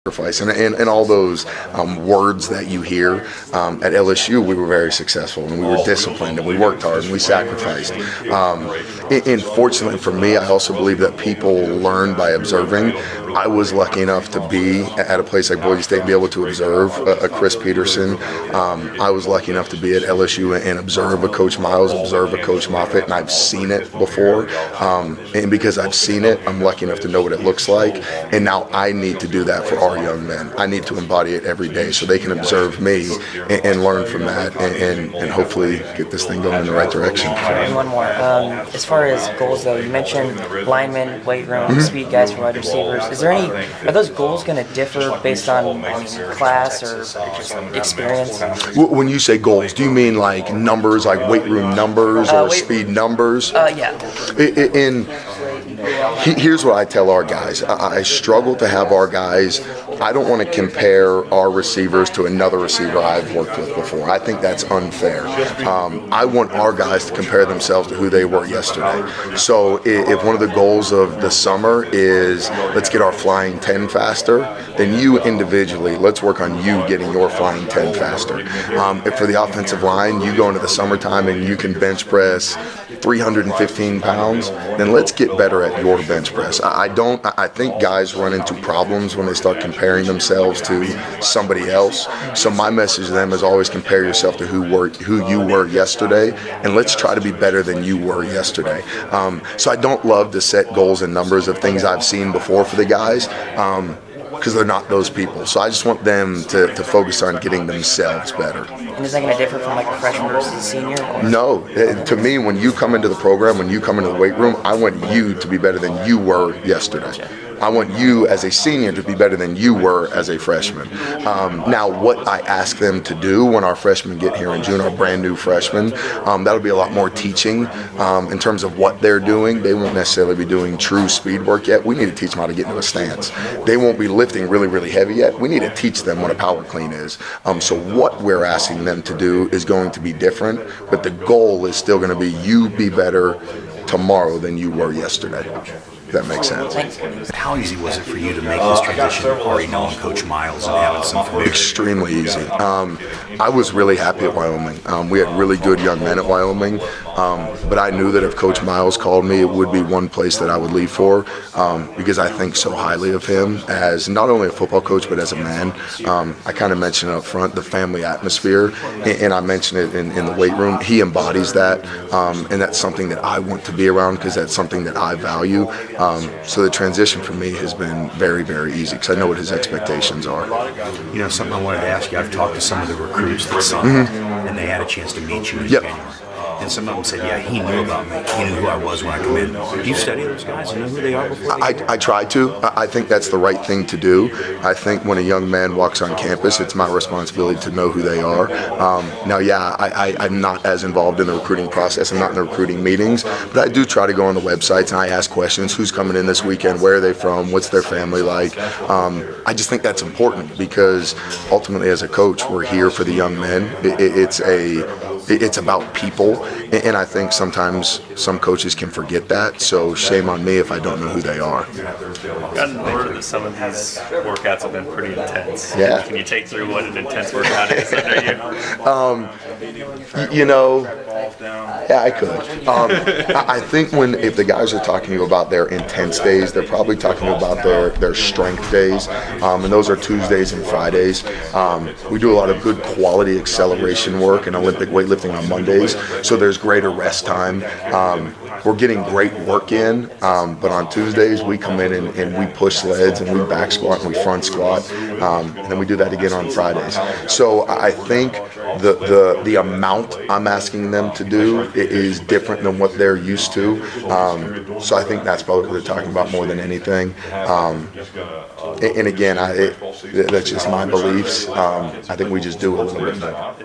sacrifice and all those words that you hear. At LSU, we were very successful and we were disciplined and we worked hard and we sacrificed. And fortunately for me, I also believe that people learn by observing. I was lucky enough to be at a place like Boise State and be able to observe a Chris Peterson. I was lucky enough to be at LSU and observe a Coach Miles, observe a Coach Moffitt, and I've seen it before. And because I've seen it, I'm lucky enough to know what it looks like. And now I need to do that for our young men. I need to embody it every day so they can observe me and learn from that and hopefully get this thing going in the right direction. And one more. As far as goals, though, you mentioned linemen, weight room, speed guys for wide receivers. Are those goals going to differ based on class or just experience? When you say goals, do you mean like numbers, like weight room numbers or speed numbers? Yeah. Here's what I tell our guys. I struggle to have our guys. I don't want to compare our receivers to another receiver I've worked with before. I think that's unfair. I want our guys to compare themselves to who they were yesterday. So if one of the goals of the summer is let's get our flying 10 faster, then you individually, let's work on you getting your flying 10 faster. If for the offensive line, you go into the summertime and you can bench press 315 pounds, then let's get better at your bench press. I think guys run into problems when they start comparing themselves to somebody else. So my message to them is always compare yourself to who you were yesterday, and let's try to be better than you were yesterday. So I don't love to set goals and numbers of things I've seen before for the guys. Because they're not those people. So I just want them to focus on getting themselves better. And is that going to differ from like a freshman versus a senior? Or? No. To me, when you come into the program, when you come into the weight room, I want you to be better than you were yesterday. I want you as a senior to be better than you were as a freshman. Now, what I ask them to do when our freshmen get here in June, our brand new freshmen, that'll be a lot more teaching in terms of what they're doing. They won't necessarily be doing true speed work yet. We need to teach them how to get into a stance. They won't be lifting really, really heavy yet. We need to teach them what a power clean is. So what we're asking them to do is going to be different, but the goal is still going to be you be better tomorrow than you were yesterday. That makes sense. How easy was it for you to make this transition, already knowing Coach Miles and having some familiarity? Extremely easy. I was really happy at Wyoming. We had really good young men at Wyoming, but I knew that if Coach Miles called me, it would be one place that I would leave for because I think so highly of him as not only a football coach, but as a man. I kind of mentioned up front the family atmosphere, and I mentioned it in the weight room. He embodies that, and that's something that I want to be around because that's something that I value. So the transition for me has been very, very easy because I know what his expectations are. You know, something I wanted to ask you, I've talked to some of the recruits that signed, and they had a chance to meet you in January. And some of them said, yeah, he knew about me. He knew who I was when I come in. Do you study those guys? You know who they are before they I try to. I think that's the right thing to do. I think when a young man walks on campus, it's my responsibility to know who they are. Now, yeah, I'm not as involved in the recruiting process. I'm not in the recruiting meetings. But I do try to go on the websites and I ask questions. Who's coming in this weekend? Where are they from? What's their family like? I just think that's important because ultimately as a coach, we're here for the young men. It's about people, and I think sometimes some coaches can forget that, so shame on me if I don't know who they are. I've gotten word that some of his workouts have been pretty intense. Yeah. Can you take through what an intense workout is under you? You know, yeah, I could. I think if the guys are talking to you about their intense days, they're probably talking about their strength days, and those are Tuesdays and Fridays. We do a lot of good quality acceleration work and Olympic weightlifting on Mondays, so there's greater rest time. We're getting great work in, but on Tuesdays we come in and we push sleds and we back squat and we front squat, and then we do that again on Fridays. So I think the amount I'm asking them to do is different than what they're used to. So I think that's probably what they're talking about more than anything. And again, that's just my beliefs. I think we just do a little bit more.